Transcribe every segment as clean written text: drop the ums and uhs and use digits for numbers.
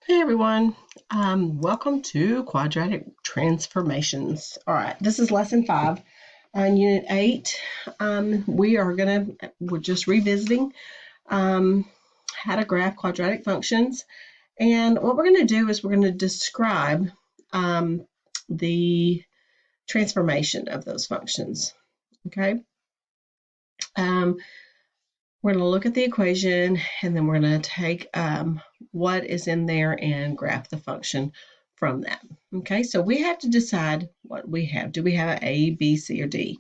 Hey everyone, welcome to Quadratic Transformations. All right, this is lesson 5 on Unit 8. We're just revisiting how to graph quadratic functions. And what we're going to do is we're going to describe the transformation of those functions. Okay. We're going to look at the equation and then we're going to take what is in there and graph the function from that. Okay, so we have to decide what we have. Do we have an A, B, C, or D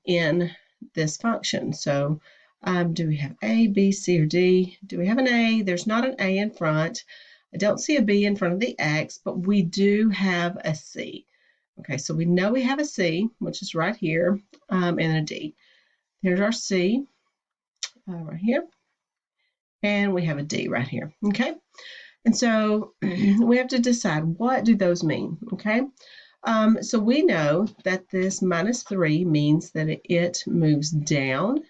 in this function? So do we have A, B, C, or D? Do we have an A? There's not an A in front. I don't see a B in front of the X, but we do have a C. Okay, so we know we have a C, which is right here, and a D. Here's our C. Right here, and we have a D right here. Okay, and so we have to decide what do those mean. Okay, so we know that this -3 means that it moves down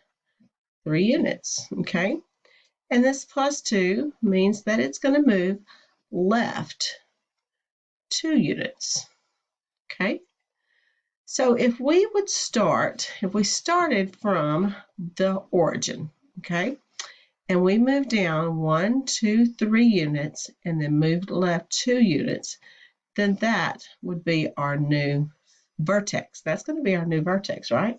3 units. Okay, and this +2 means that it's going to move left 2 units. Okay, so if we started from the origin, okay, and we moved down 1, 2, 3 units and then moved left 2 units, then that would be our new vertex. That's going to be our new vertex, right?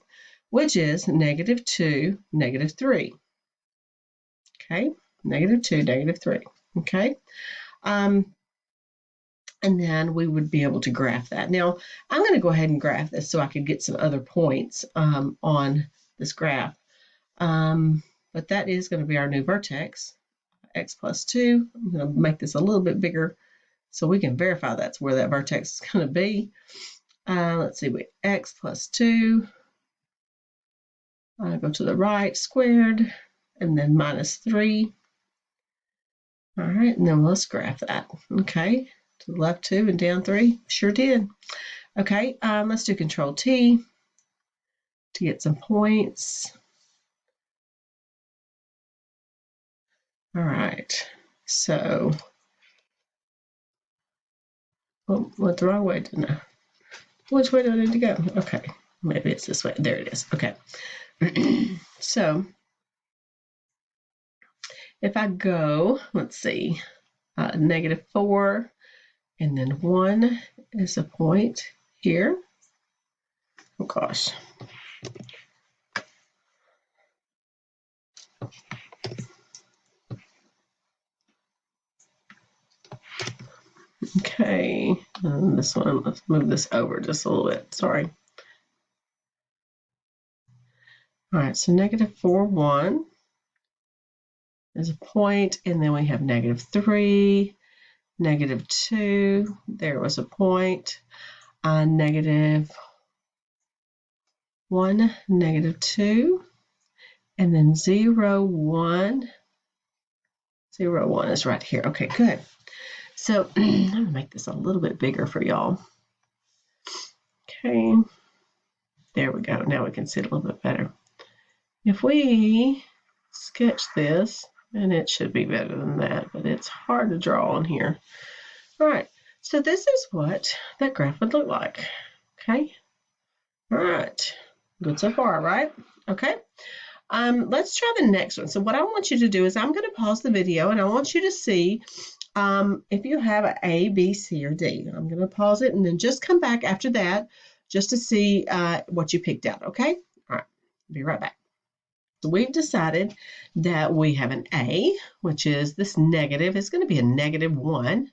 Which is -2, -3. Okay, -2, -3. Okay, and then we would be able to graph that. Now, I'm going to go ahead and graph this so I could get some other points on this graph. But that is going to be our new vertex, x plus 2. I'm going to make this a little bit bigger so we can verify that's where that vertex is going to be. Let's see, x plus 2. Go to the right, squared, and then -3. All right, and then let's graph that. Okay, to the left 2 and down 3. Sure did. Okay, let's do Control T to get some points. All right, so, oh, went the wrong way, didn't I? Which way do I need to go? Okay, maybe it's this way. There it is. Okay, so if I go, let's see, -4 and then 1 is a point here. Oh gosh. Okay, and this one, let's move this over just a little bit. Sorry. All right, so -4, 1 is a point, and then we have -3, -2, there was a point, -1, -2, and then 0, 1. 0, 1 is right here. Okay, good. So I'm going to make this a little bit bigger for y'all. Okay, there we go. Now we can see it a little bit better. If we sketch this, and it should be better than that, but it's hard to draw on here. All right, so this is what that graph would look like. Okay, all right, good so far, right? Okay, let's try the next one. So what I want you to do is I'm going to pause the video, and I want you to see if you have an A, B, C, or D. I'm going to pause it and then just come back after that just to see what you picked out, okay? All right, be right back. So we've decided that we have an A, which is this negative. It's going to be a -1,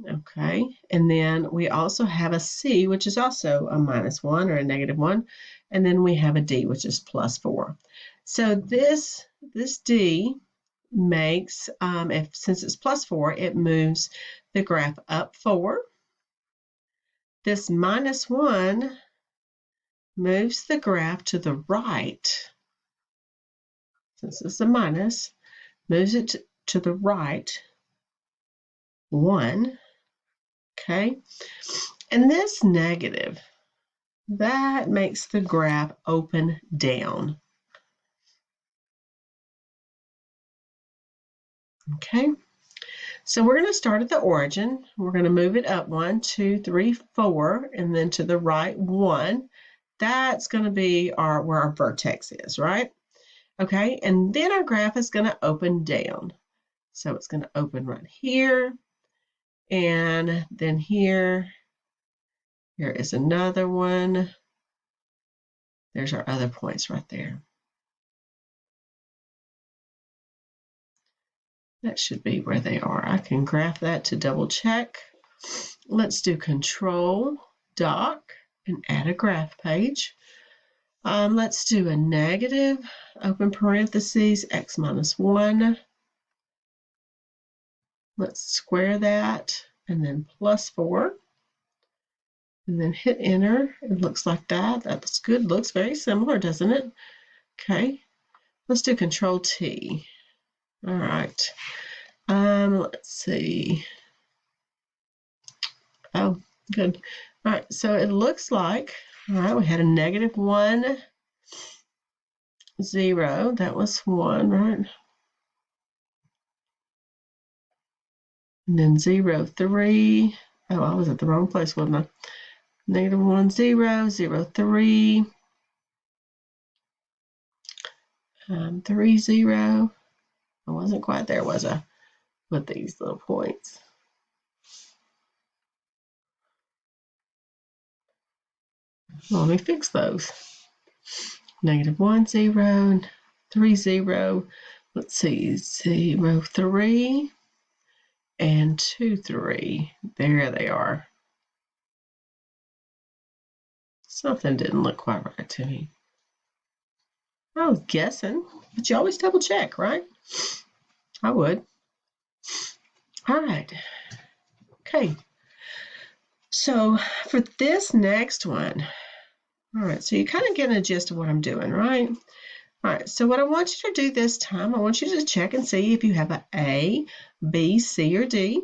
okay? And then we also have a C, which is also a -1 or a -1. And then we have a D, which is +4. So this D makes, since it's +4, it moves the graph up 4. This -1 moves the graph to the right. Since it's a minus, moves it to the right 1. Okay. And this negative, that makes the graph open down. Okay. So we're going to start at the origin. We're going to move it up 1, 2, 3, 4, and then to the right 1. That's going to be where our vertex is, right? Okay, and then our graph is going to open down. So it's going to open right here, and then here is another one. There's our other points right there. That should be where they are. I can graph that to double check. Let's do Control Doc and add a graph page. Let's do a negative, open parentheses, x minus 1. Let's square that, and then plus 4. And then hit enter. It looks like that. That's good. Looks very similar, doesn't it? Okay. Let's do Control T. All right. Let's see. Oh, good. All right. So it looks like, all right, we had a negative 1, 0. That was 1, right? And then 0, 3. Oh, I was at the wrong place, wasn't I? Negative 1, 0, 0, 3. 3, 0. I wasn't quite there, was I? With these little points. Well, let me fix those. Negative 1, 0, 3, 0. Let's see, 0, 3, and 2, 3. There they are. Something didn't look quite right to me. I was guessing, but you always double check, right? I would. All right. Okay. So for this next one, all right, so you're kind of getting a gist of what I'm doing, right? All right, so what I want you to do this time, I want you to check and see if you have an A, B, C, or D.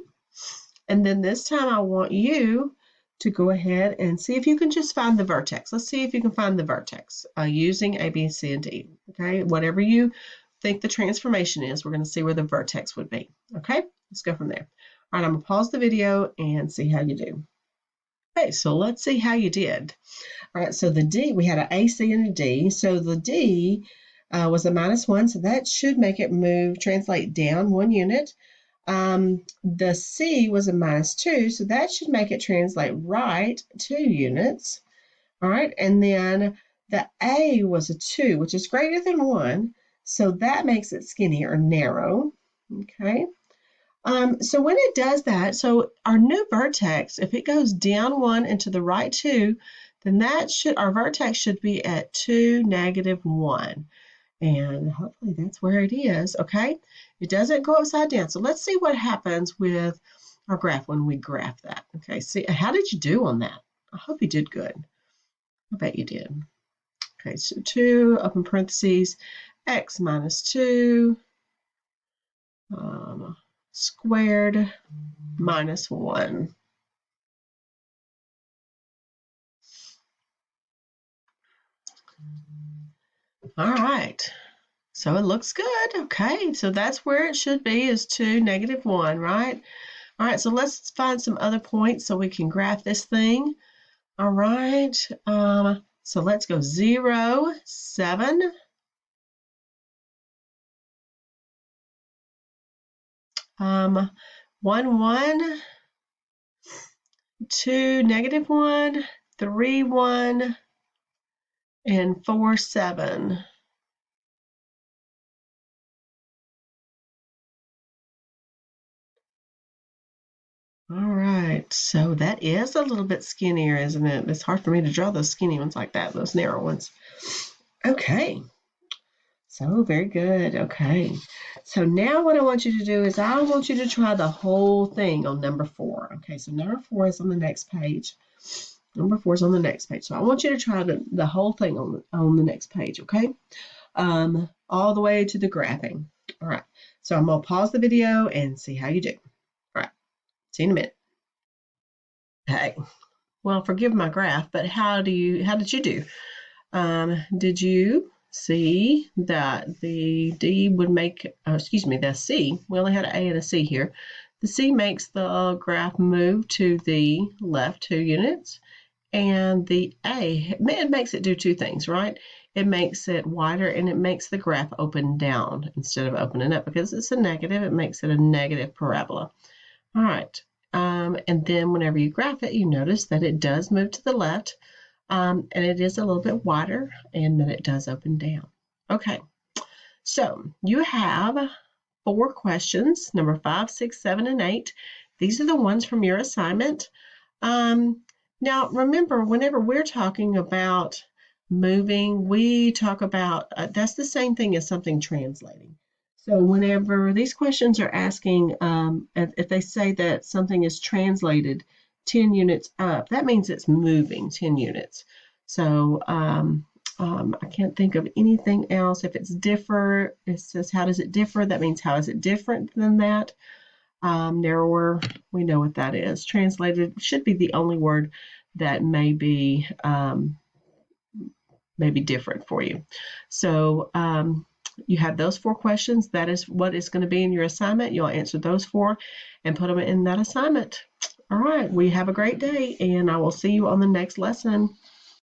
And then this time I want you to go ahead and see if you can just find the vertex. Let's see if you can find the vertex using A, B, C, and D. Okay, whatever you think the transformation is, we're going to see where the vertex would be. Okay, let's go from there. All right, I'm going to pause the video and see how you do. Okay, so let's see how you did. All right, so the D, we had an A, C, and a D. So the D was a -1, so that should make it translate down 1 unit. The C was a -2, so that should make it translate right 2 units. All right, and then the A was a 2, which is greater than 1, so that makes it skinny or narrow. Okay. So when it does that, so our new vertex, if it goes down 1 and to the right 2, then our vertex should be at 2, -1. And hopefully that's where it is, okay? It doesn't go upside down. So let's see what happens with our graph when we graph that. Okay, see, how did you do on that? I hope you did good. I bet you did. Okay, so 2, open parentheses, x minus 2, squared minus 1. All right, so it looks good. Okay, so that's where it should be, is 2, -1, right? All right, so let's find some other points so we can graph this thing. All right, so let's go 0, 7, 1, 1, 2, -1, 3, 1, and 4, 7. All right, so that is a little bit skinnier, isn't it? It's hard for me to draw those skinny ones like that, those narrow ones. Okay, so very good. Okay, so now what I want you to do is I want you to try the whole thing on number 4. Okay, so number 4 is on the next page. Number 4 is on the next page. So I want you to try the whole thing on the next page, okay? All the way to the graphing. All right, so I'm going to pause the video and see how you do. All right, see you in a minute. Hey, well, forgive my graph, but how did you do? Did you see that the D would make, the C, we only had an A and a C here. The C makes the graph move to the left 2 units. And the A, it makes it do two things, right? It makes it wider and it makes the graph open down instead of opening up. Because it's a negative, it makes it a negative parabola. All right. And then whenever you graph it, you notice that it does move to the left. And it is a little bit wider, and then it does open down. Okay. So you have 4 questions, number 5, 6, 7, and 8. These are the ones from your assignment. Now, remember, whenever we're talking about moving, we talk about, that's the same thing as something translating. So whenever these questions are asking, if they say that something is translated 10 units up, that means it's moving 10 units. So I can't think of anything else. If it's differ, it says how does it differ? That means how is it different than that? Narrower, we know what that is. Translated should be the only word that may be different for you. So you have those 4 questions. That is what is going to be in your assignment. You'll answer those 4 and put them in that assignment. All right, we have a great day, and I will see you on the next lesson.